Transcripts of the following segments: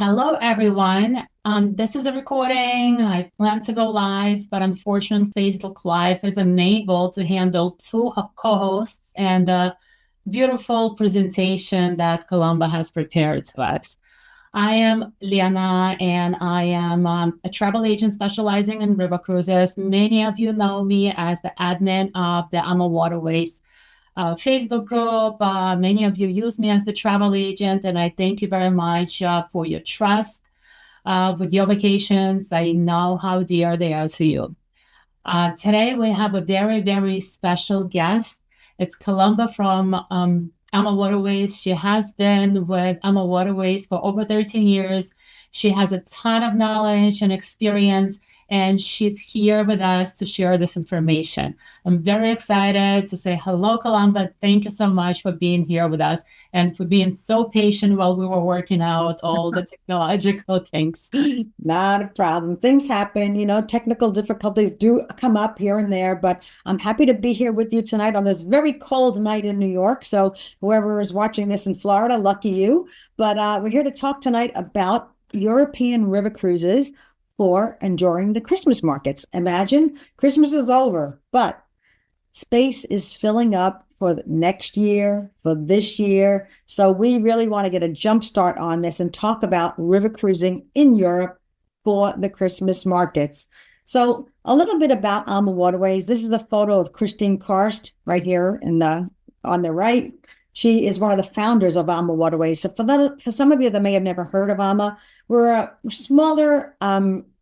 Hello, everyone. This is a recording. I plan to go live, but unfortunately, Facebook Live is unable to handle two co-hosts and a beautiful presentation that Columba has prepared to us. I am Liana, and I am a travel agent specializing in river cruises. Many of you know me as the admin of the AmaWaterways Facebook group. Many of you use me as the travel agent, and I thank you very much for your trust with your vacations. I know how dear they are to you. Today, we have a very, very special guest. It's Columba from AmaWaterways. She has been with AmaWaterways for over 13 years. She has a ton of knowledge and experience, and she's here with us to share this information. I'm very excited to say hello, Columba. Thank you so much for being here with us and for being so patient while we were working out all the technological things. Not a problem. Things happen, technical difficulties do come up here and there, but I'm happy to be here with you tonight on this very cold night in New York. So, whoever is watching this in Florida, lucky you. But we're here to talk tonight about European river cruises for and during the Christmas markets. Imagine Christmas is over, but space is filling up for next year, for this year. So, we really want to get a jump start on this and talk about river cruising in Europe for the Christmas markets. So a little bit about AmaWaterways. This is a photo of Christine Karst right here on the right. She is one of the founders of AmaWaterways. So for some of you that may have never heard of Ama, we're a smaller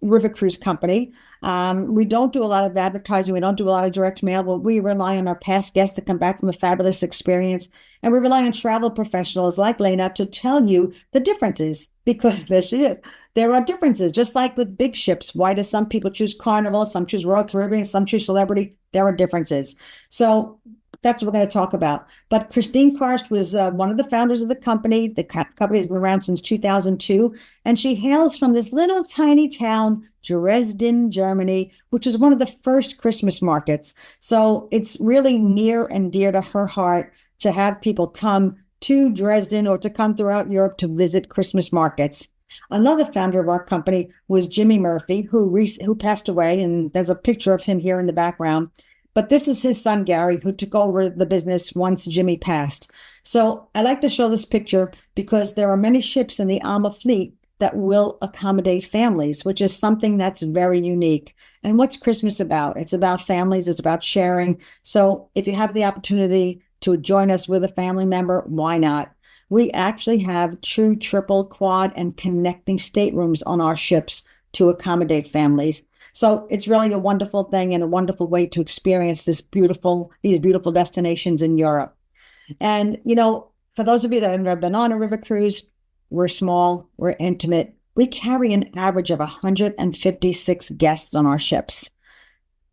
river cruise company. We don't do a lot of advertising. We don't do a lot of direct mail, but we rely on our past guests to come back from a fabulous experience. And we rely on travel professionals like Lena to tell you the differences, because there she is. There are differences, just like with big ships. Why do some people choose Carnival, some choose Royal Caribbean, some choose Celebrity? There are differences. So that's what we're going to talk about. But Christine Karst was one of the founders of the company. The company has been around since 2002, and she hails from this little tiny town, Dresden, Germany, which is one of the first Christmas markets. So it's really near and dear to her heart to have people come to Dresden or to come throughout Europe to visit Christmas markets. Another founder of our company was Jimmy Murphy, who passed away, and there's a picture of him here in the background. But this is his son, Gary, who took over the business once Jimmy passed. So I like to show this picture because there are many ships in the Ama fleet that will accommodate families, which is something that's very unique. And what's Christmas about? It's about families. It's about sharing. So if you have the opportunity to join us with a family member, why not? We actually have true triple, quad, and connecting staterooms on our ships to accommodate families. So it's really a wonderful thing and a wonderful way to experience these beautiful destinations in Europe. And, for those of you that have never been on a river cruise, we're small, we're intimate. We carry an average of 156 guests on our ships.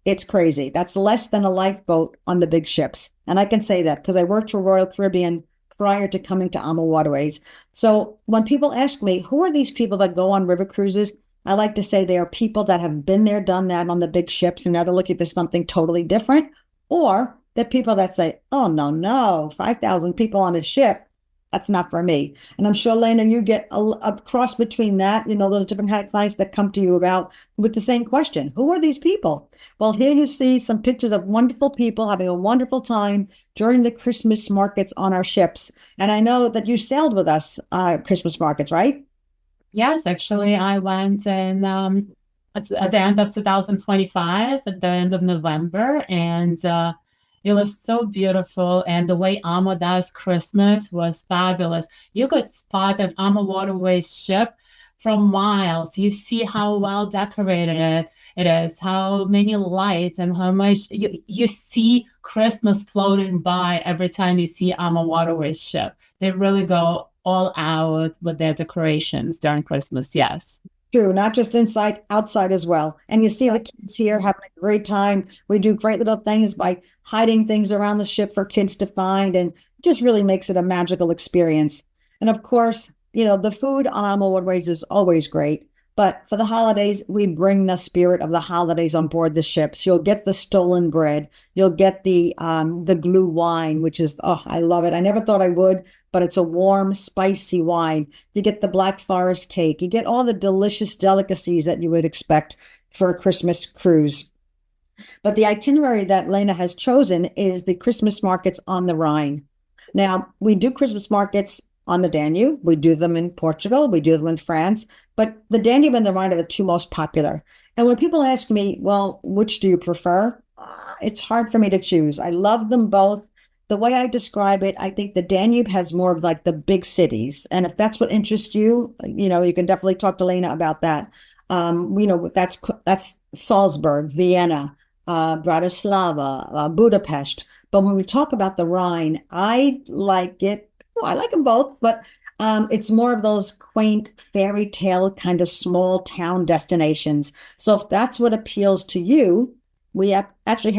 It's crazy. That's less than a lifeboat on the big ships. And I can say that because I worked for Royal Caribbean prior to coming to AmaWaterways. So when people ask me, who are these people that go on river cruises? I like to say they are people that have been there, done that on the big ships, and now they're looking for something totally different. Or they're people that say, oh, no, 5,000 people on a ship. That's not for me. And I'm sure, Lena, you get a cross between that, those different kind of clients that come to you about with the same question. Who are these people? Well, here you see some pictures of wonderful people having a wonderful time during the Christmas markets on our ships. And I know that you sailed with us Christmas markets, right? Yes, actually, I went in at the end of 2025, at the end of November, and it was so beautiful. And the way Ama does Christmas was fabulous. You could spot an AmaWaterways ship from miles. You see how well decorated it is, how many lights, and how much you see Christmas floating by every time you see AmaWaterways ship. They really go all out with their decorations during Christmas. Yes. True, not just inside, outside as well. And you see the kids here having a great time. We do great little things by hiding things around the ship for kids to find, and just really makes it a magical experience. And of course, the food on AmaWaterways is always great. But for the holidays, we bring the spirit of the holidays on board the ships. You'll get the stolen bread. You'll get the glue wine, which is, oh, I love it. I never thought I would, but it's a warm, spicy wine. You get the Black Forest cake. You get all the delicious delicacies that you would expect for a Christmas cruise. But the itinerary that Lena has chosen is the Christmas markets on the Rhine. Now, we do Christmas markets on the Danube. We do them in Portugal. We do them in France. But the Danube and the Rhine are the two most popular. And when people ask me, well, which do you prefer? It's hard for me to choose. I love them both. The way I describe it, I think the Danube has more of like the big cities. And if that's what interests you, you can definitely talk to Lena about that. That's Salzburg, Vienna, Bratislava, Budapest. But when we talk about the Rhine, I like it. Well, I like them both, but it's more of those quaint fairy tale kind of small town destinations. So if that's what appeals to you, we actually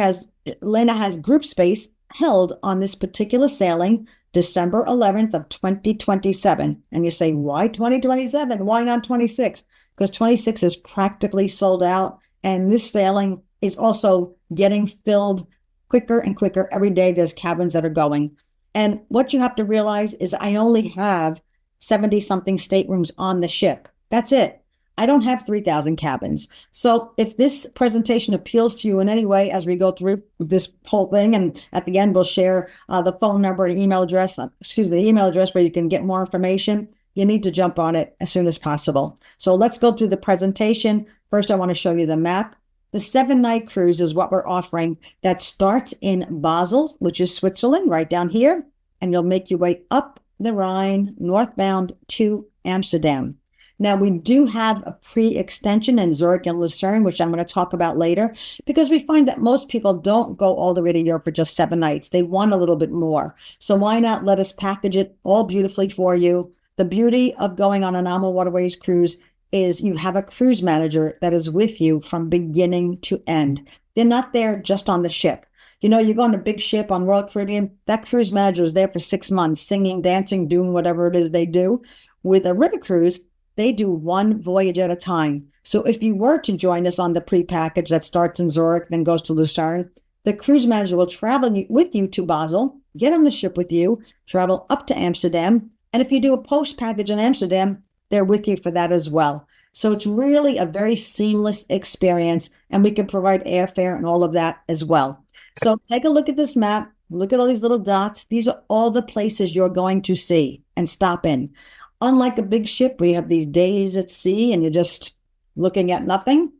Lena has group space held on this particular sailing December 11th of 2027. And you say, why 2027? Why not 26? Because 26 is practically sold out. And this sailing is also getting filled quicker and quicker every day. There's cabins that are going. And what you have to realize is I only have 70 something staterooms on the ship. That's it. I don't have 3,000 cabins. So if this presentation appeals to you in any way as we go through this whole thing, and at the end, we'll share the phone number and email address, the email address where you can get more information, you need to jump on it as soon as possible. So let's go through the presentation. First, I want to show you the map. The 7-night cruise is what we're offering that starts in Basel, which is Switzerland, right down here, and you'll make your way up the Rhine, northbound to Amsterdam. Now, we do have a pre-extension in Zurich and Lucerne, which I'm going to talk about later, because we find that most people don't go all the way to Europe for just 7 nights. They want a little bit more. So why not let us package it all beautifully for you? The beauty of going on an AmaWaterways cruise is you have a cruise manager that is with you from beginning to end. They're not there just on the ship. You go on a big ship on Royal Caribbean, that cruise manager is there for 6 months, singing, dancing, doing whatever it is they do. With a river cruise, they do one voyage at a time. So if you were to join us on the pre-package that starts in Zurich, then goes to Lucerne, the cruise manager will travel with you to Basel, get on the ship with you, travel up to Amsterdam. And if you do a post-package in Amsterdam, they're with you for that as well. So it's really a very seamless experience, and we can provide airfare and all of that as well. So take a look at this map. Look at all these little dots. These are all the places you're going to see and stop in. Unlike a big ship, we have these days at sea and you're just looking at nothing.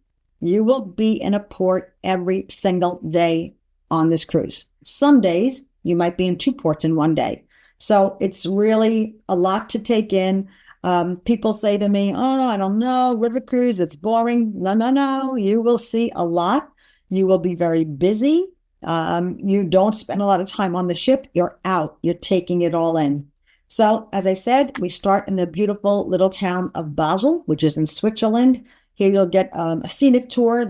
You will be in a port every single day on this cruise. Some days you might be in 2 ports in one day. So it's really a lot to take in. People say to me, oh, I don't know, river cruise, it's boring. No. You will see a lot. You will be very busy. You don't spend a lot of time on the ship. You're out. You're taking it all in. So, as I said, we start in the beautiful little town of Basel, which is in Switzerland. Here you'll get a scenic tour.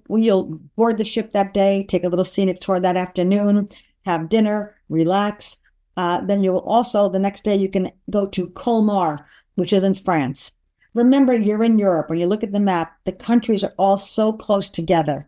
You'll board the ship that day, take a little scenic tour that afternoon, have dinner, relax. Then you will also, the next day, you can go to Colmar, which is in France. Remember, you're in Europe. When you look at the map, the countries are all so close together.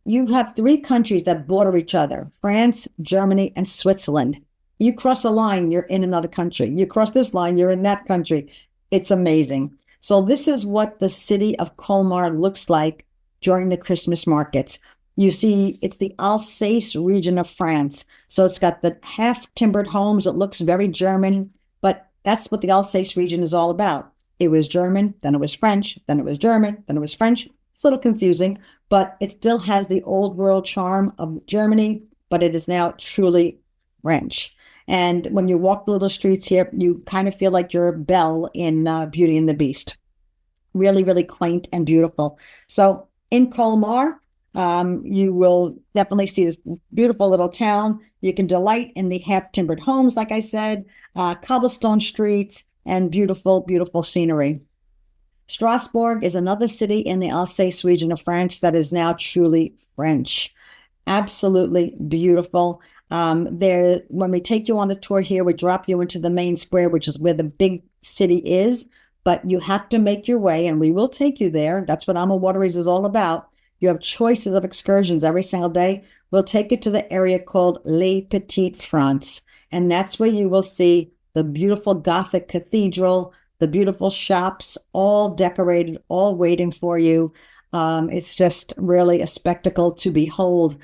You have 3 countries that border each other, France, Germany, and Switzerland. You cross a line, you're in another country. You cross this line, you're in that country. It's amazing. So this is what the city of Colmar looks like during the Christmas markets. You see, it's the Alsace region of France. So it's got the half-timbered homes. It looks very German, but that's what the Alsace region is all about. It was German, then it was French, then it was German, then it was French. It's a little confusing, but it still has the old world charm of Germany, but it is now truly French. And when you walk the little streets here, you kind of feel like you're Belle in Beauty and the Beast. Really, really quaint and beautiful. So in Colmar, you will definitely see this beautiful little town. You can delight in the half-timbered homes, like I said, cobblestone streets, and beautiful, beautiful scenery. Strasbourg is another city in the Alsace region of France that is now truly French. Absolutely beautiful. When we take you on the tour here, we drop you into the main square, which is where the big city is. but you have to make your way, and we will take you there. That's what AmaWaterways is all about. You have choices of excursions every single day. We'll take you to the area called Les Petites France, and that's where you will see the beautiful Gothic cathedral, the beautiful shops, all decorated, all waiting for you. It's just really a spectacle to behold.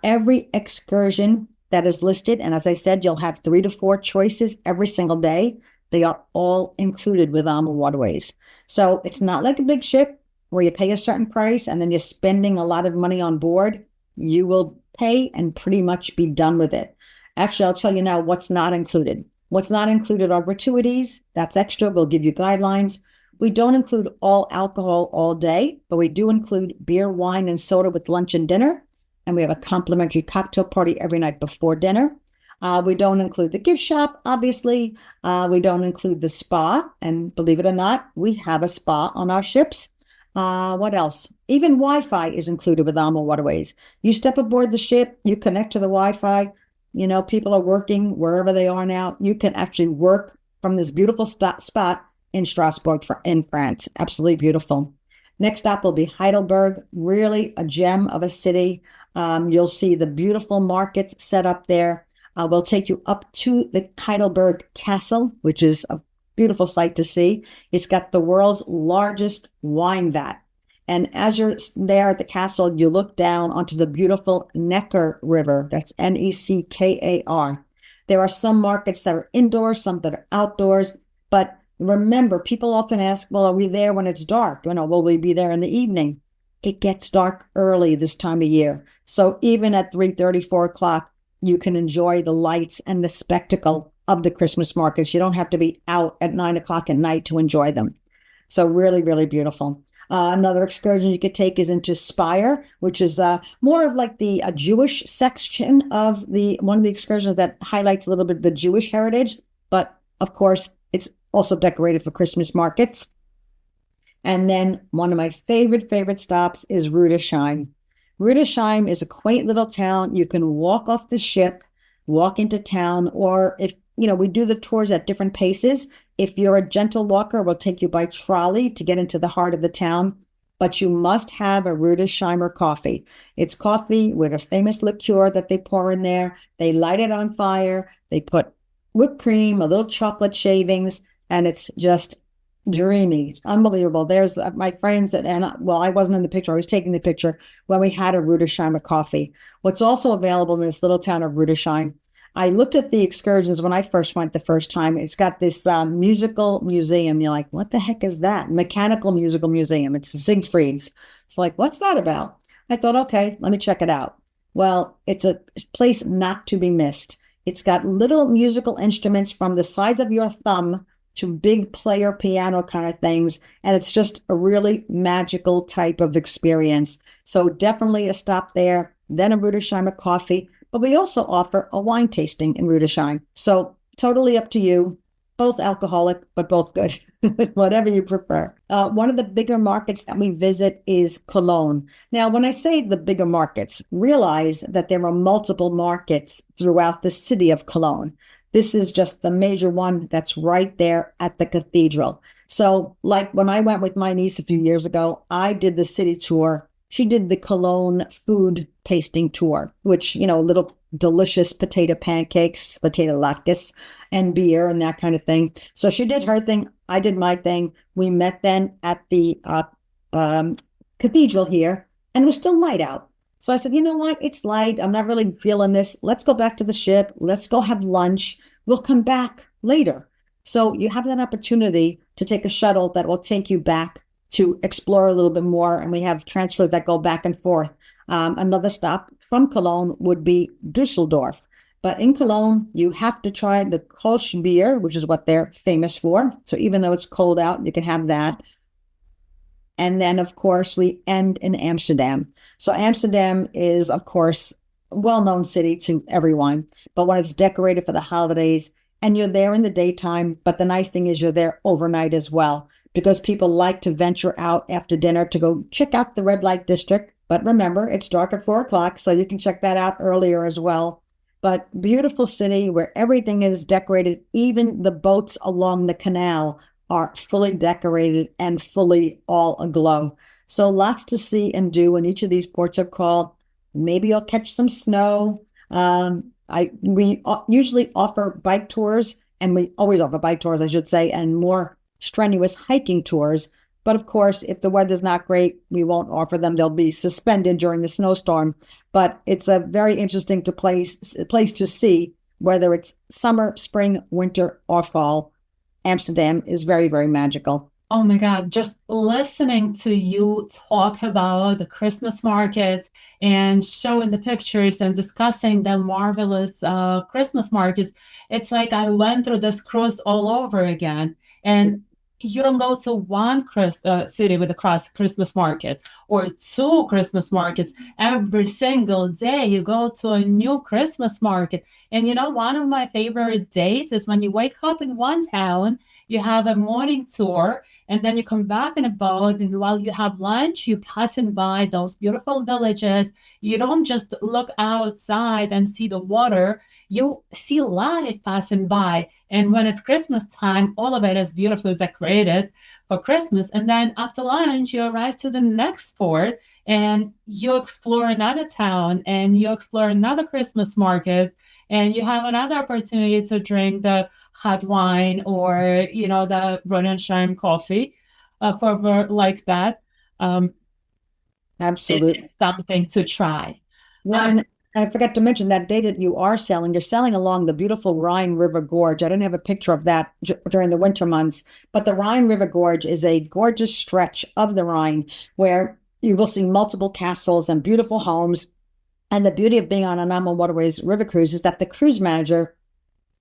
Every excursion that is listed, and as I said, you'll have 3 to 4 choices every single day. They are all included with AmaWaterways. So it's not like a big ship where you pay a certain price and then you're spending a lot of money on board. You will pay and pretty much be done with it. Actually, I'll tell you now what's not included. What's not included are gratuities. That's extra. We'll give you guidelines. We don't include all alcohol all day, but we do include beer, wine, and soda with lunch and dinner. And we have a complimentary cocktail party every night before dinner. We don't include the gift shop, obviously. We don't include the spa. And believe it or not, we have a spa on our ships. What else? Even Wi-Fi is included with AmaWaterways. You step aboard the ship, you connect to the Wi-Fi. You know, people are working wherever they are now. You can actually work from this beautiful spot in Strasbourg in France. Absolutely beautiful. Next stop will be Heidelberg, really a gem of a city. You'll see the beautiful markets set up there. We'll take you up to the Heidelberg Castle, which is a beautiful sight to see. It's got the world's largest wine vat. And as you're there at the castle, you look down onto the beautiful Neckar River. That's Neckar. There are some markets that are indoors, some that are outdoors. But remember, people often ask, well, are we there when it's dark? You know, will we be there in the evening? It gets dark early this time of year. So even at 3:30, 4 o'clock, you can enjoy the lights and the spectacle of the Christmas markets. You don't have to be out at 9 o'clock at night to enjoy them. So really, really beautiful. Another excursion you could take is into Spire, which is more of like the Jewish section of one of the excursions that highlights a little bit of the Jewish heritage. But of course, it's also decorated for Christmas markets. And then one of my favorite stops is Rudesheim. Rudesheim is a quaint little town. You can walk off the ship, walk into town, or if you know, we do the tours at different paces. If you're a gentle walker, we'll take you by trolley to get into the heart of the town. But you must have a Rudesheimer coffee. It's coffee with a famous liqueur that they pour in there. They light it on fire. They put whipped cream, a little chocolate shavings, and it's just dreamy. Unbelievable. There's my friends well, I wasn't in the picture. I was taking the picture when we had a Rudesheimer coffee. What's also available in this little town of Rudesheim, I looked at the excursions when I first went the first time. It's got this musical museum. You're like, what the heck is that? Mechanical musical museum. It's Siegfried's. It's like, what's that about? I thought, okay, let me check it out. Well, it's a place not to be missed. It's got little musical instruments from the size of your thumb to big player piano kind of things. And it's just a really magical type of experience. So definitely a stop there, then a Rudesheimer coffee. But we also offer a wine tasting in Rudesheim. So totally up to you. Both alcoholic, but both good. Whatever you prefer. One of the bigger markets that we visit is Cologne. Now, when I say the bigger markets, realize that there are multiple markets throughout the city of Cologne. This is just the major one that's right there at the cathedral. So like when I went with my niece a few years ago, I did the city tour. She did the Cologne food tasting tour, which, you know, little delicious potato pancakes, potato latkes, and beer and that kind of thing. So she did her thing. I did my thing. We met then at the cathedral here, and it was still light out. So I said, you know what? It's light. I'm not really feeling this. Let's go back to the ship. Let's go have lunch. We'll come back later. So you have that opportunity to take a shuttle that will take you back to explore a little bit more. And we have transfers that go back and forth. Another stop from Cologne would be Düsseldorf. But in Cologne, you have to try the Kolsch beer, which is what they're famous for. So even though it's cold out, you can have that. And then, of course, we end in Amsterdam. So Amsterdam is, of course, a well-known city to everyone. But when it's decorated for the holidays and you're there in the daytime, but the nice thing is you're there overnight as well, because people like to venture out after dinner to go check out the red light district. But remember, it's dark at 4 o'clock, so you can check that out earlier as well. But beautiful city where everything is decorated, even the boats along the canal are fully decorated and fully all aglow. So lots to see and do in each of these ports of call. Maybe you'll catch some snow. We usually offer bike tours, and we always offer bike tours, I should say, and more strenuous hiking tours. But of course, if the weather's not great, we won't offer them. They'll be suspended during the snowstorm. But it's a very interesting place to see, whether it's summer, spring, winter, or fall. Amsterdam is very, very magical. Oh my God, just listening to you talk about the Christmas market and showing the pictures and discussing the marvelous Christmas markets, it's like I went through this cruise all over again. And you don't go to one city with a Christmas market or two Christmas markets. Every single day you go to a new Christmas market. And you know, one of my favorite days is when you wake up in one town, you have a morning tour, and then you come back in a boat, and while you have lunch, you passing by those beautiful villages. You don't just look outside and see the water, you see life passing by. And when it's Christmas time, all of it is beautifully decorated for Christmas. And then after lunch, you arrive to the next port and you explore another town and you explore another Christmas market and you have another opportunity to drink the hot wine or the Rhine coffee for whoever likes that. Um, Absolutely. it's something to try. Yeah, Um, and I forgot to mention that day that you are selling, you're selling along the beautiful Rhine River Gorge. I didn't have a picture of that during the winter months, but the Rhine River Gorge is a gorgeous stretch of the Rhine where you will see multiple castles and beautiful homes. And the beauty of being on an AmaWaterways river cruise is that the cruise manager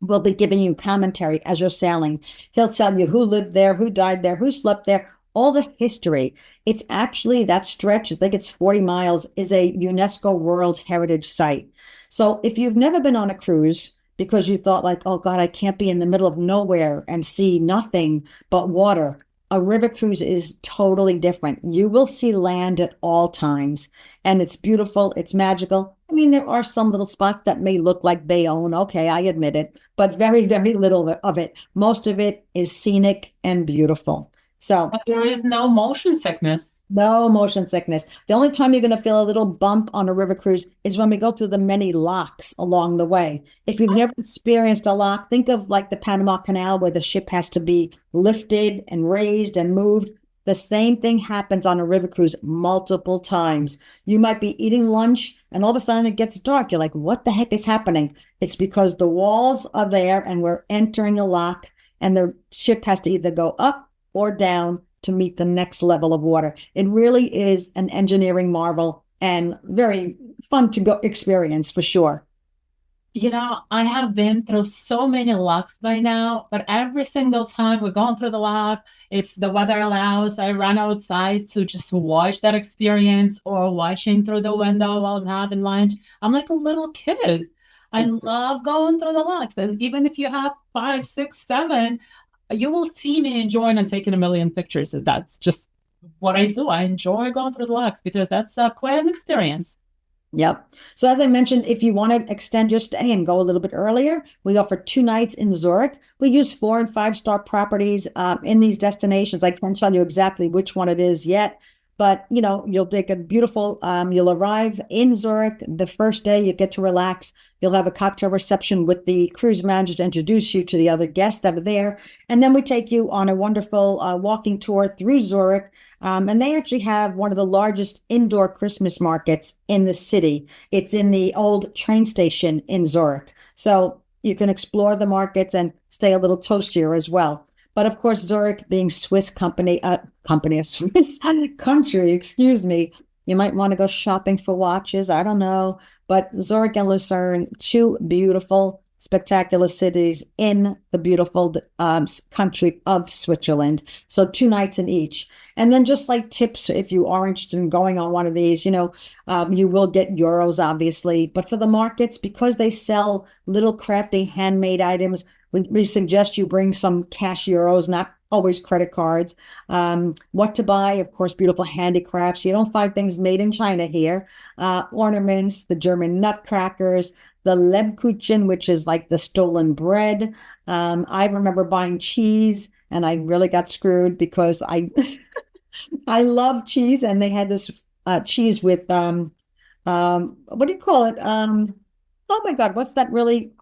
will be giving you commentary as you're sailing. He'll tell you who lived there, who died there, who slept there, all the history. It's actually that stretch, I think it's 40 miles, is a UNESCO World Heritage Site. So if you've never been on a cruise because you thought like, oh God, I can't be in the middle of nowhere and see nothing but water, a river cruise is totally different. You will see land at all times, and it's beautiful, it's magical. I mean, there are some little spots that may look like Bayonne. Okay, I admit it, but very, very little of it. Most of it is scenic and beautiful. So but there is no motion sickness. no motion sickness. The only time you're going to feel a little bump on a river cruise is when we go through the many locks along the way. If you've never experienced a lock, think of like the Panama Canal where the ship has to be lifted and raised and moved. The same thing happens on a river cruise multiple times. You might be eating lunch and all of a sudden it gets dark. You're like, what the heck is happening? It's because the walls are there and we're entering a lock and the ship has to either go up or down to meet the next level of water. It really is an engineering marvel and very fun to go experience for sure. I have been through so many locks by now, but every single time we're going through the lock, if the weather allows, I run outside to just watch that experience or watching through the window while I'm having lunch. I'm like a little kid. I love going through the locks. And even if you have five, six, seven, you will see me enjoying and taking a million pictures. That's just what I do. I enjoy going through the locks because that's quite an experience. Yep. So as I mentioned, if you want to extend your stay and go a little bit earlier, we offer 2 nights in Zurich. We use 4 and 5 star properties in these destinations. I can't tell you exactly which one it is yet, but you'll take a beautiful. You'll arrive in Zurich the first day. You get to relax. You'll have a cocktail reception with the cruise manager to introduce you to the other guests that are there, and then we take you on a wonderful walking tour through Zurich. And they actually have one of the largest indoor Christmas markets in the city. It's in the old train station in Zurich. So you can explore the markets and stay a little toastier as well. But of course, Zurich being a Swiss country, excuse me, you might want to go shopping for watches. I don't know. But Zurich and Lucerne, two beautiful, spectacular cities in the beautiful country of Switzerland. So 2 nights in each. And then just like tips, if you are interested in going on one of these, you will get euros, obviously. But for the markets, because they sell little crafty handmade items, we suggest you bring some cash euros, not always credit cards. What to buy? Of course, beautiful handicrafts. You don't find things made in China here. Ornaments, the German nutcrackers, the Lebkuchen, which is like the stolen bread. I remember buying cheese and I really got screwed because I I love cheese, and they had this cheese with what do you call it? Oh my God, what's that really?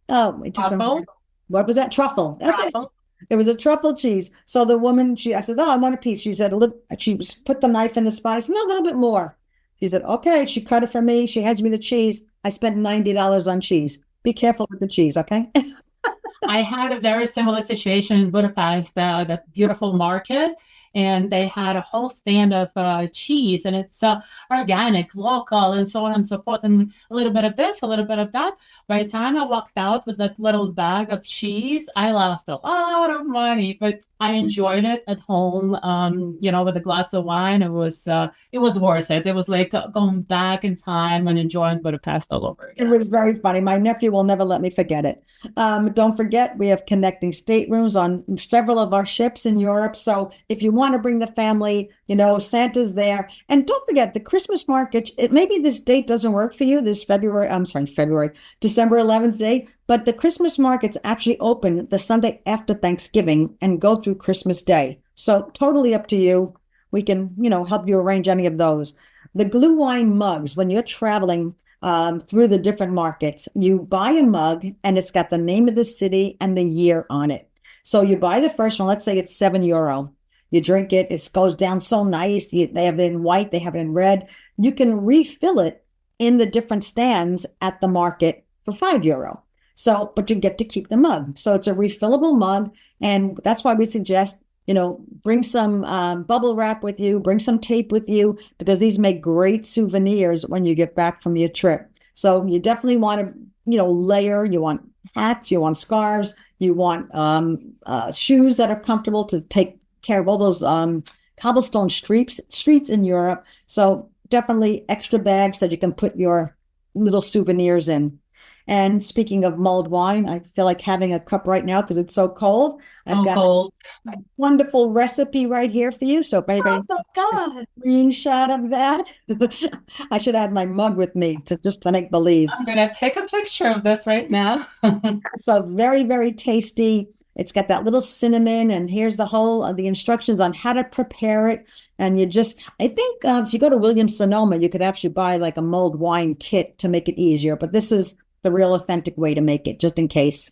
Oh, it just went. Truffle, What was that? Truffle. That's it. truffle. It was a truffle cheese. So the woman, I said, "Oh, I want a piece." She said, put the knife in the spot. I said, "No, a little bit more." She said, "Okay." She cut it for me. She hands me the cheese. I spent $90 on cheese. Be careful with the cheese, okay? I had a very similar situation in Budapest, the beautiful market, and they had a whole stand of cheese, and it's organic, local, and so on and so forth, and a little bit of this, a little bit of that. By the time I walked out with that little bag of cheese, I lost a lot of money, but I enjoyed it at home, with a glass of wine. It was worth it. It was like going back in time and enjoying Budapest all over It again. was very funny. My nephew will never let me forget it. Don't forget, we have connecting staterooms on several of our ships in Europe. So if you want to bring the family, Santa's there. And don't forget the Christmas market. Maybe this date doesn't work for you, this February, I'm sorry, February, December 11th date, but the Christmas market's actually open the Sunday after Thanksgiving and go through Christmas Day. So totally up to you. We can, help you arrange any of those. The glue wine mugs, when you're traveling, through the different markets. You buy a mug and it's got the name of the city and the year on it. So you buy the first one, let's say it's €7. You drink it, it goes down so nice. They have it in white, they have it in red. You can refill it in the different stands at the market for €5. So, but you get to keep the mug. So it's a refillable mug. And that's why we suggest bring some bubble wrap with you, bring some tape with you, because these make great souvenirs when you get back from your trip. So you definitely want to, layer. You want hats, you want scarves, you want shoes that are comfortable to take care of all those cobblestone streets in Europe. So definitely extra bags that you can put your little souvenirs in. And speaking of mulled wine, I feel like having a cup right now because it's so cold. I've Oh, got cold. wonderful recipe right here for you. So if Oh anybody my a God. screenshot of that, I should add my mug with me to make believe. I'm gonna take a picture of this right now. So very, very tasty. It's got that little cinnamon, and here's the instructions on how to prepare it. And I think if you go to Williams Sonoma, you could actually buy like a mulled wine kit to make it easier. But this is the real authentic way to make it, just in case.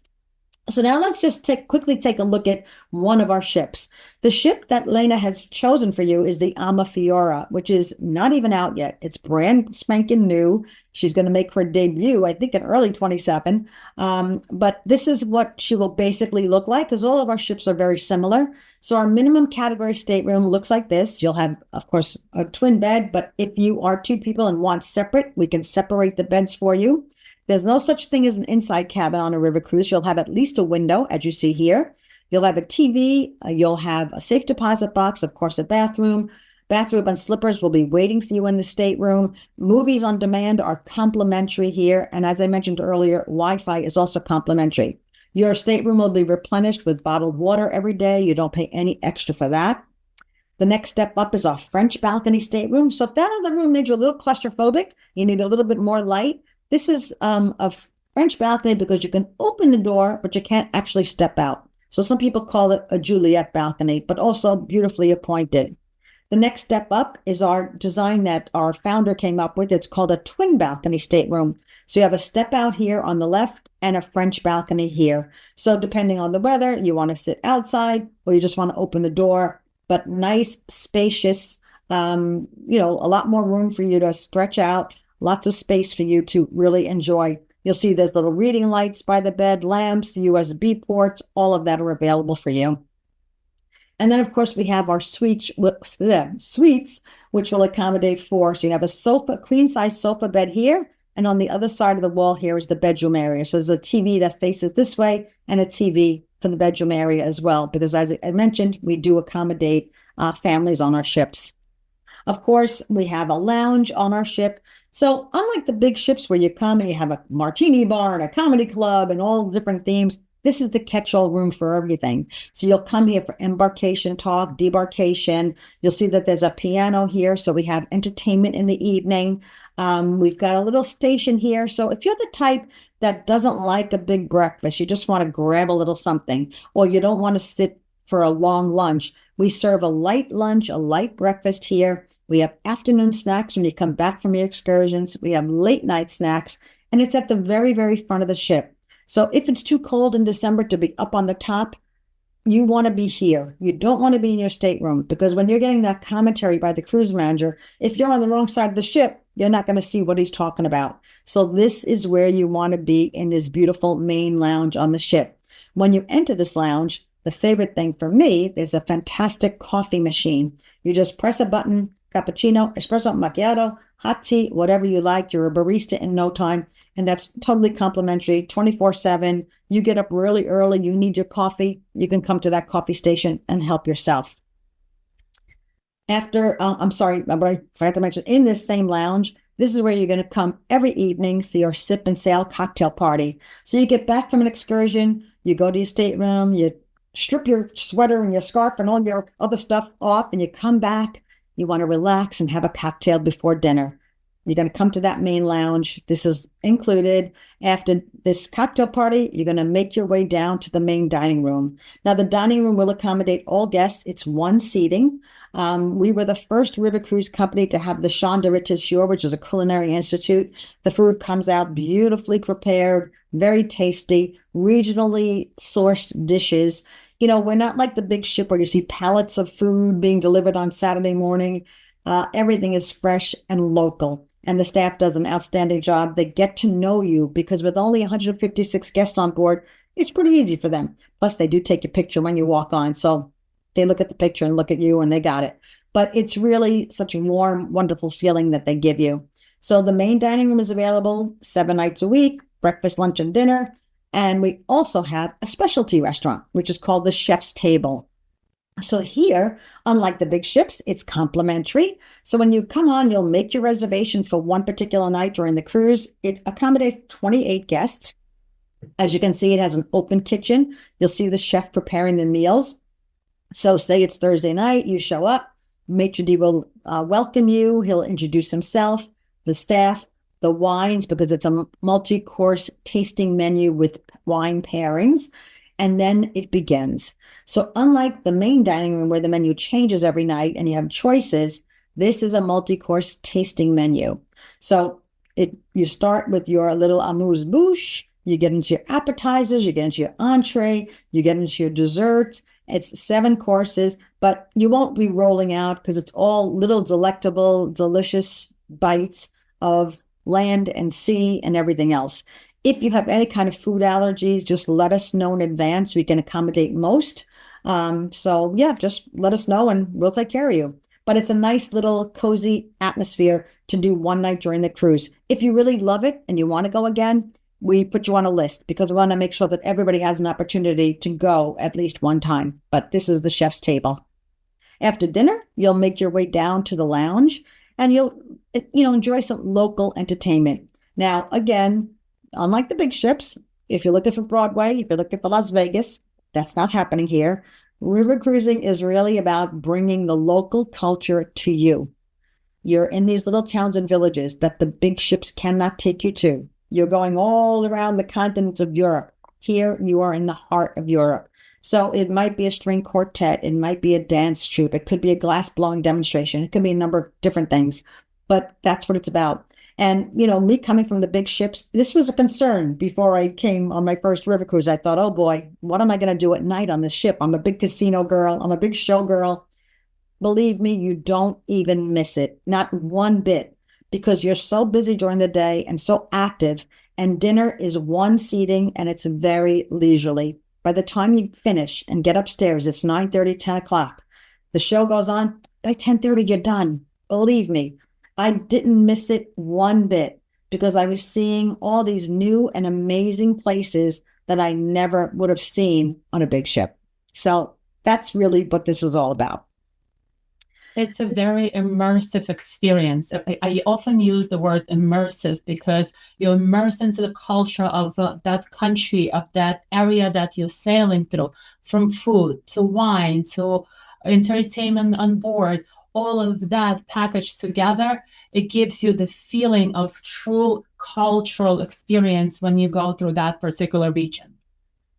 So now let's just quickly take a look at one of our ships. The ship that Lena has chosen for you is the Amafiora, which is not even out yet. It's brand spanking new. She's going to make her debut, I think, in early 27. But this is what she will basically look like, because all of our ships are very similar. So our minimum category stateroom looks like this. You'll have, of course, a twin bed, but if you are two people and want separate, we can separate the beds for you. There's no such thing as an inside cabin on a river cruise. You'll have at least a window, as you see here. You'll have a TV. You'll have a safe deposit box, of course, a bathroom. Bathrobe and slippers will be waiting for you in the stateroom. Movies on demand are complimentary here. And as I mentioned earlier, Wi-Fi is also complimentary. Your stateroom will be replenished with bottled water every day. You don't pay any extra for that. The next step up is our French balcony stateroom. So if that other room made you a little claustrophobic, you need a little bit more light, this is a French balcony because you can open the door, but you can't actually step out. So some people call it a Juliet balcony, but also beautifully appointed. The next step up is our design that our founder came up with. It's called a twin balcony stateroom. So you have a step out here on the left and a French balcony here. So depending on the weather, you want to sit outside or you just want to open the door, but nice, spacious, a lot more room for you to stretch out. Lots of space for you to really enjoy. You'll see there's little reading lights by the bed, lamps, USB ports, all of that are available for you. And then, of course, we have our suites, which will accommodate four. So you have a queen size sofa bed here. And on the other side of the wall here is the bedroom area. So there's a TV that faces this way and a TV for the bedroom area as well. Because as I mentioned, we do accommodate families on our ships. Of course, we have a lounge on our ship. So unlike the big ships where you come and you have a martini bar and a comedy club and all different themes, this is the catch-all room for everything. So you'll come here for embarkation talk, debarkation. You'll see that there's a piano here. So we have entertainment in the evening. We've got a little station here. So if you're the type that doesn't like a big breakfast, you just want to grab a little something, or you don't want to sit for a long lunch. We serve a light lunch, a light breakfast here. We have afternoon snacks when you come back from your excursions. We have late night snacks, and it's at the very, very front of the ship. So if it's too cold in December to be up on the top, you want to be here. You don't want to be in your stateroom because when you're getting that commentary by the cruise manager, if you're on the wrong side of the ship, you're not going to see what he's talking about. So this is where you want to be in this beautiful main lounge on the ship. When you enter this lounge, the favorite thing for me, there's a fantastic coffee machine. You just press a button, cappuccino, espresso, macchiato, hot tea, whatever you like. You're a barista in no time. And that's totally complimentary, 24/7. You get up really early, you need your coffee, you can come to that coffee station and help yourself. I'm sorry, but I forgot to mention, in this same lounge, this is where you're going to come every evening for your sip and sail cocktail party. So you get back from an excursion, you go to your stateroom, you strip your sweater and your scarf and all your other stuff off, and you come back. You want to relax and have a cocktail before dinner. You're going to come to that main lounge. This is included. After this cocktail party, you're going to make your way down to the main dining room. Now, the dining room will accommodate all guests. It's one seating. We were the first river cruise company to have the Champ de Rittershore, which is a culinary institute. The food comes out beautifully prepared, very tasty, regionally sourced dishes. You know, we're not like the big ship where you see pallets of food being delivered on Saturday morning. Everything is fresh and local. And the staff does an outstanding job. They get to know you because with only 156 guests on board, it's pretty easy for them. Plus, they do take your picture when you walk on. So they look at the picture and look at you and they got it. But it's really such a warm, wonderful feeling that they give you. So the main dining room is available 7 nights a week, breakfast, lunch, and dinner. And we also have a specialty restaurant, which is called the Chef's Table. So here, unlike the big ships, it's complimentary. So when you come on, you'll make your reservation for one particular night during the cruise. It accommodates 28 guests. As you can see, it has an open kitchen. You'll see the chef preparing the meals. So say it's Thursday night, you show up, maitre d' will welcome you. He'll introduce himself, the staff, the wines, because it's a multi-course tasting menu with wine pairings. And then it begins. So unlike the main dining room where the menu changes every night and you have choices, this is a multi-course tasting menu. So you start with your little amuse-bouche, you get into your appetizers, you get into your entree, you get into your desserts. It's 7 courses, but you won't be rolling out because it's all little delectable, delicious bites of land and sea and everything else. If you have any kind of food allergies, just let us know in advance. We can accommodate most. So yeah, just let us know and we'll take care of you. But it's a nice little cozy atmosphere to do one night during the cruise. If you really love it and you want to go again, we put you on a list because we want to make sure that everybody has an opportunity to go at least one time. But this is the Chef's Table. After dinner, you'll make your way down to the lounge and you'll enjoy some local entertainment. Now, again, unlike the big ships, if you're looking for Broadway, if you're looking for Las Vegas, that's not happening here. River cruising is really about bringing the local culture to you. You're in these little towns and villages that the big ships cannot take you to. You're going all around the continent of Europe. Here, you are in the heart of Europe. So it might be a string quartet. It might be a dance troupe. It could be a glass blowing demonstration. It could be a number of different things, but that's what it's about. And, me coming from the big ships, this was a concern before I came on my first river cruise. I thought, oh boy, what am I going to do at night on this ship? I'm a big casino girl. I'm a big show girl. Believe me, you don't even miss it. Not one bit. Because you're so busy during the day and so active, and dinner is one seating and it's very leisurely. By the time you finish and get upstairs, it's 9:30, 10 o'clock. The show goes on. By 10:30, you're done. Believe me, I didn't miss it one bit because I was seeing all these new and amazing places that I never would have seen on a big ship. So that's really what this is all about. It's a very immersive experience. I often use the word immersive because you're immersed into the culture of that country, of that area that you're sailing through, from food to wine to entertainment on board. All of that packaged together, it gives you the feeling of true cultural experience when you go through that particular region.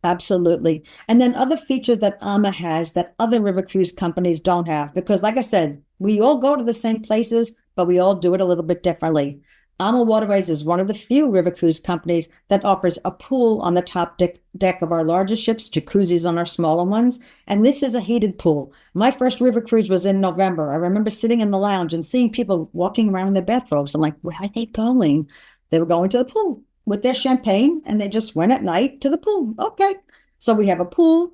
Absolutely. And then other features that AMA has that other river cruise companies don't have, because like I said, we all go to the same places, but we all do it a little bit differently. AmaWaterways is one of the few river cruise companies that offers a pool on the top deck of our larger ships, jacuzzis on our smaller ones. And this is a heated pool. My first river cruise was in November. I remember sitting in the lounge and seeing people walking around in their bathrobes. I'm like, where are they going? They were going to the pool with their champagne and they just went at night to the pool. Okay. So we have a pool.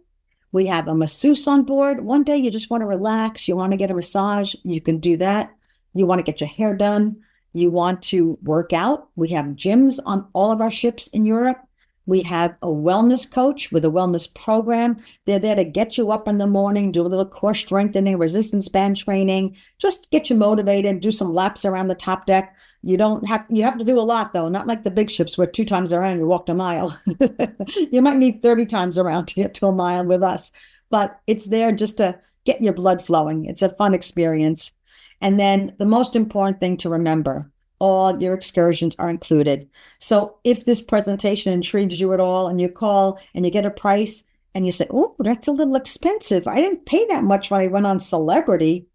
We have a masseuse on board. One day you just want to relax. You want to get a massage. You can do that. You want to get your hair done. You want to work out. We have gyms on all of our ships in Europe. We have a wellness coach with a wellness program. They're there to get you up in the morning, do a little core strengthening, resistance band training, just get you motivated, do some laps around the top deck. You have to do a lot though, not like the big ships where 2 times around you walked a mile. You might need 30 times around to get to a mile with us, but it's there just to get your blood flowing. It's a fun experience. And then the most important thing to remember, all your excursions are included. So if this presentation intrigues you at all and you call and you get a price and you say, oh, that's a little expensive. I didn't pay that much when I went on Celebrity.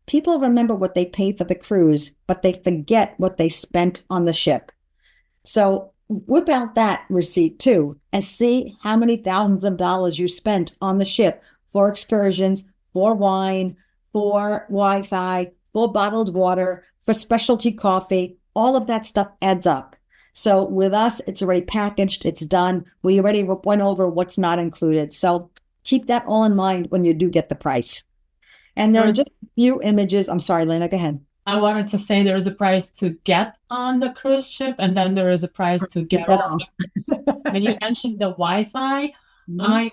People remember what they paid for the cruise, but they forget what they spent on the ship. So whip out that receipt too and see how many thousands of dollars you spent on the ship for excursions, for wine, for Wi-Fi, for bottled water, for specialty coffee. All of that stuff adds up. So with us, it's already packaged, it's done. We already went over what's not included. So keep that all in mind when you do get the price. And then just a few images. I'm sorry, Lena, go ahead. I wanted to say there is a price to get on the cruise ship, and then there is a price to get Get off. When you mentioned the Wi-Fi, Mhm.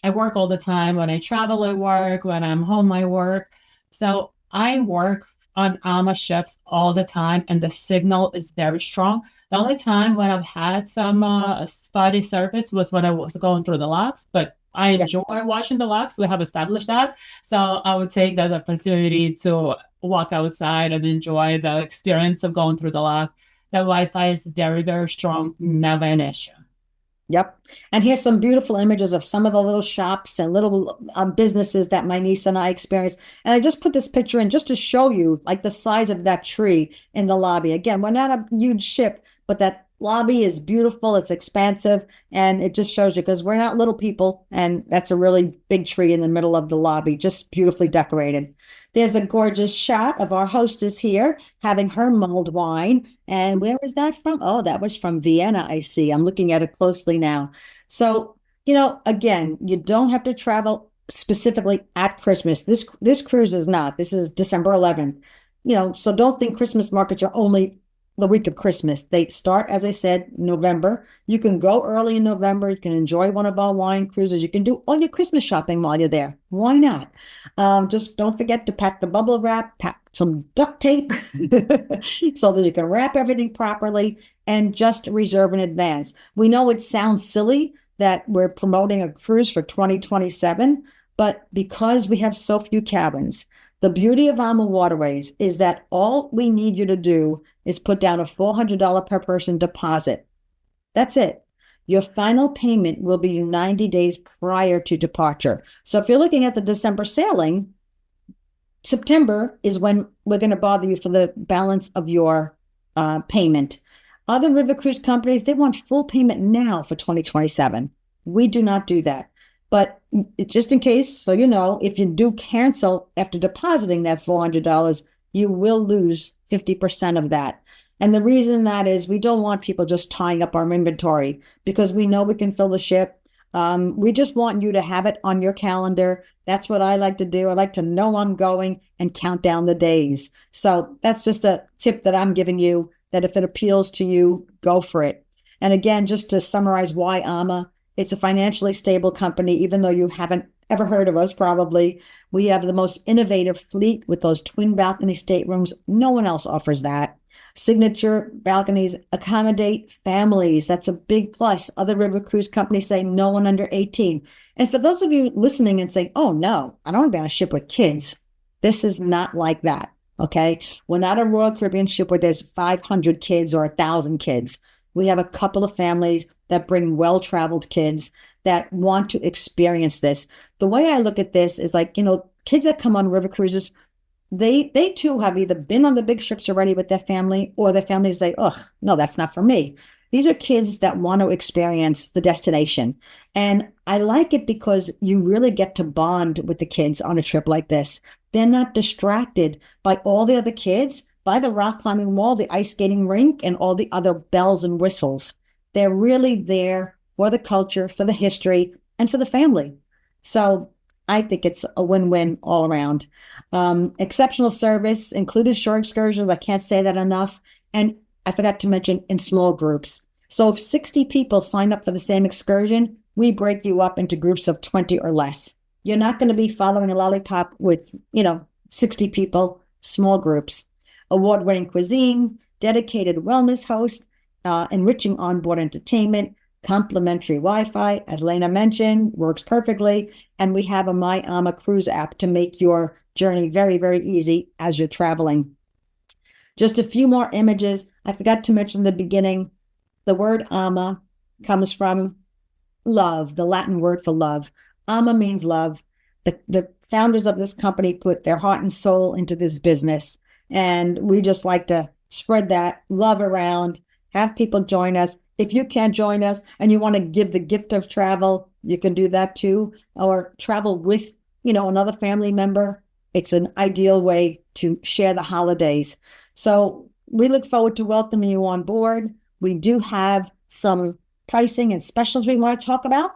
I work all the time. When I travel, I work. When I'm home, I work. So I work on AMA ships all the time, and the signal is very strong. The only time when I've had some spotty service was when I was going through the locks, but I Yeah. enjoy watching the locks. We have established that. So I would take that opportunity to walk outside and enjoy the experience of going through the lock. The Wi-Fi is very, very strong, never an issue. Yep. And here's some beautiful images of some of the little shops and little businesses that my niece and I experienced. And I just put this picture in just to show you like the size of that tree in the lobby. Again, we're not a huge ship, but that lobby is beautiful. It's expansive. And it just shows you because we're not little people. And that's a really big tree in the middle of the lobby, just beautifully decorated. There's a gorgeous shot of our hostess here having her mulled wine. And where was that from? Oh, that was from Vienna, I see. I'm looking at it closely now. So, again, you don't have to travel specifically at Christmas. This cruise is not. This is December 11th. So don't think Christmas markets are only the week of Christmas. They start, as I said, November. You can go early in November. You can enjoy one of our wine cruises. You can do all your Christmas shopping while you're there. Why not? Just don't forget to pack the bubble wrap, pack some duct tape so that you can wrap everything properly and just reserve in advance. We know it sounds silly that we're promoting a cruise for 2027, but because we have so few cabins, the beauty of AmaWaterways is that all we need you to do is put down a $400 per person deposit. That's it. Your final payment will be 90 days prior to departure. So if you're looking at the December sailing, September is when we're going to bother you for the balance of your payment. Other river cruise companies, they want full payment now for 2027. We do not do that. But just in case, so you know, if you do cancel after depositing that $400, you will lose 50% of that. And the reason that is we don't want people just tying up our inventory because we know we can fill the ship. We just want you to have it on your calendar. That's what I like to do. I like to know I'm going and count down the days. So that's just a tip that I'm giving you that if it appeals to you, go for it. And again, just to summarize why AMA, it's a financially stable company, even though you haven't ever heard of us, probably. We have the most innovative fleet with those twin balcony staterooms. No one else offers that. Signature balconies accommodate families. That's a big plus. Other river cruise companies say no one under 18. And for those of you listening and saying, oh, no, I don't want to be on a ship with kids. This is not like that. Okay. We're not a Royal Caribbean ship where there's 500 kids or 1,000 kids. We have a couple of families that bring well-traveled kids. that want to experience this. The way I look at this is like, kids that come on river cruises, they too have either been on the big ships already with their family, or their families say, "Oh, no, that's not for me." These are kids that want to experience the destination. And I like it because you really get to bond with the kids on a trip like this. They're not distracted by all the other kids, by the rock climbing wall, the ice skating rink, and all the other bells and whistles. They're really there for the culture, for the history, and for the family. So I think it's a win-win all around. Exceptional service, included shore excursions. I can't say that enough. And I forgot to mention in small groups. So if 60 people sign up for the same excursion, we break you up into groups of 20 or less. You're not going to be following a lollipop with, 60 people, small groups. Award-winning cuisine, dedicated wellness host, enriching onboard entertainment, complimentary Wi-Fi, as Lena mentioned, works perfectly. And we have a My Ama Cruise app to make your journey very, very easy as you're traveling. Just a few more images. I forgot to mention in the beginning, the word ama comes from love, the Latin word for love. Ama means love. The founders of this company put their heart and soul into this business. And we just like to spread that love around, have people join us. If you can't join us and you want to give the gift of travel, you can do that too, or travel with, another family member. It's an ideal way to share the holidays. So we look forward to welcoming you on board. We do have some pricing and specials we want to talk about.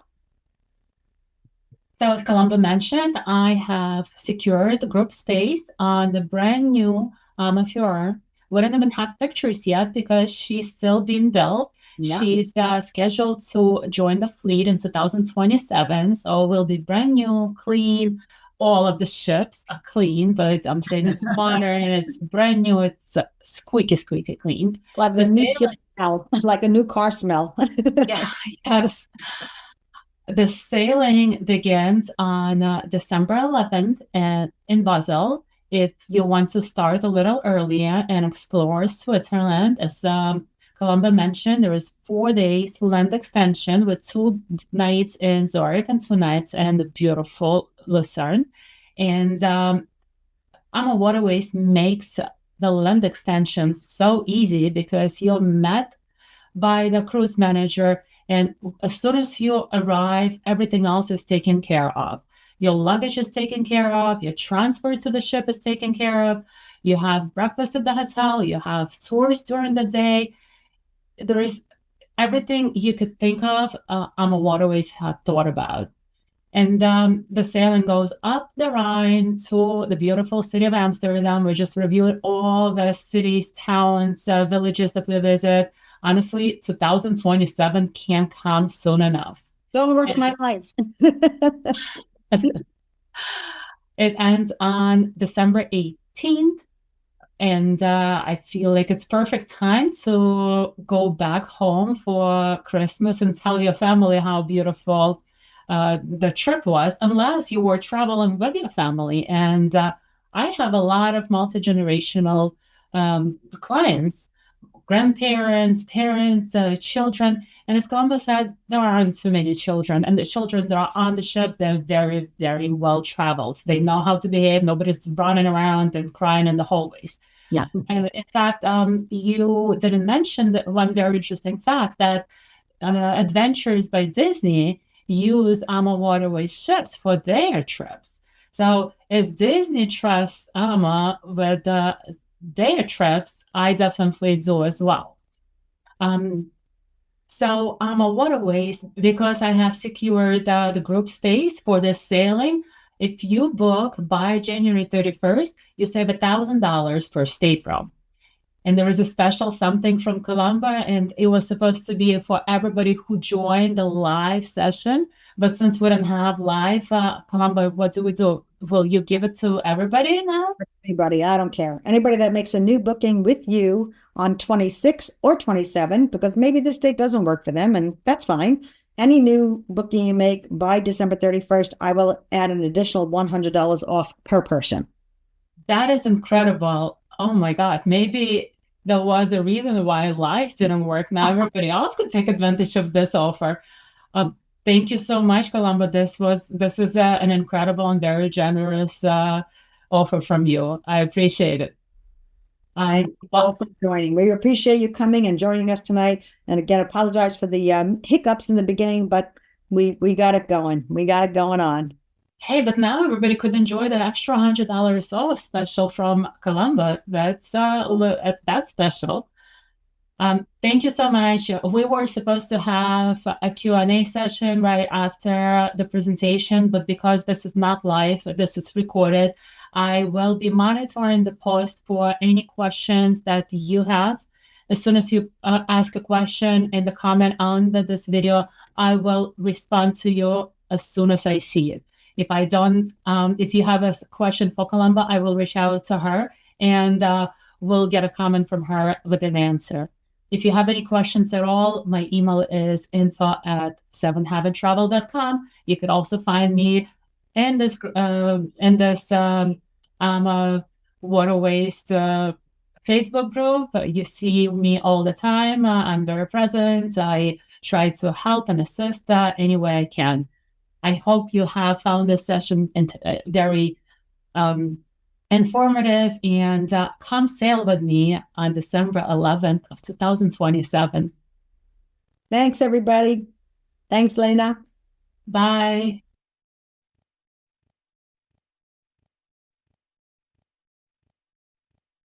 So as Columba mentioned, I have secured the group space on the brand new Fiora. We don't even have pictures yet because she's still being built. Yeah. She's scheduled to join the fleet in 2027. So we'll be brand new, clean. All of the ships are clean, but I'm saying it's modern, it's brand new, it's squeaky, squeaky clean. Like the new smell, like a new car smell. Yeah, yes. The sailing begins on December 11th in Basel. If you want to start a little earlier and explore Switzerland, as Columba mentioned, there is 4 days land extension with 2 nights in Zurich and 2 nights in the beautiful Lucerne. And AmaWaterways makes the land extension so easy because you're met by the cruise manager, and as soon as you arrive, everything else is taken care of. Your luggage is taken care of, your transport to the ship is taken care of, you have breakfast at the hotel, you have tours during the day. There is everything you could think of, AmaWaterways have thought about. And the sailing goes up the Rhine to the beautiful city of Amsterdam. We just reviewed all the cities, towns, villages that we visit. Honestly, 2027 can't come soon enough. Don't rush my life. It ends on December 18th. And I feel like it's perfect time to go back home for Christmas and tell your family how beautiful the trip was, unless you were traveling with your family. And I have a lot of multi-generational clients, grandparents, parents, children. And as Columba said, there aren't so many children. And the children that are on the ships, they're very, very well traveled. They know how to behave. Nobody's running around and crying in the hallways. Yeah. And in fact, you didn't mention that one very interesting fact that Adventures by Disney use AmaWaterways ships for their trips. So if Disney trusts Ama with their trips, I definitely do as well. So AmaWaterways, because I have secured the group space for this sailing, if you book by January 31st, you save $1,000 per stateroom. And there was a special something from Columba, and it was supposed to be for everybody who joined the live session. But since we don't have live, Columba, what do we do? Will you give it to everybody now? Anybody, I don't care. Anybody that makes a new booking with you on 26 or 27, because maybe this date doesn't work for them, and that's fine. Any new booking you make by December 31st, I will add an additional $100 off per person. That is incredible. Oh my God. Maybe there was a reason why live didn't work. Now everybody else could take advantage of this offer. Thank you so much, Columba. This is an incredible and very generous offer from you. I appreciate it. Thank Um, you all well, for joining. We appreciate you coming and joining us tonight. And again, apologize for the hiccups in the beginning, but we got it going. We got it going on. hey, but now everybody could enjoy the extra $100 off special from Columba. That's special. Thank you so much. We were supposed to have a Q&A session right after the presentation, but because this is not live, this is recorded, I will be monitoring the post for any questions that you have. As soon as you ask a question in the comment under this video, I will respond to you as soon as I see it. If I don't, if you have a question for Columba, I will reach out to her and we'll get a comment from her with an answer. If you have any questions at all, my email is info@sevenheaventravel.com. You could also find me in this Waterways Facebook group. You see me all the time. I'm very present. I try to help and assist any way I can. I hope you have found this session very um, informative, and come sail with me on December 11th of 2027. Thanks, everybody. Thanks, Lena. Bye.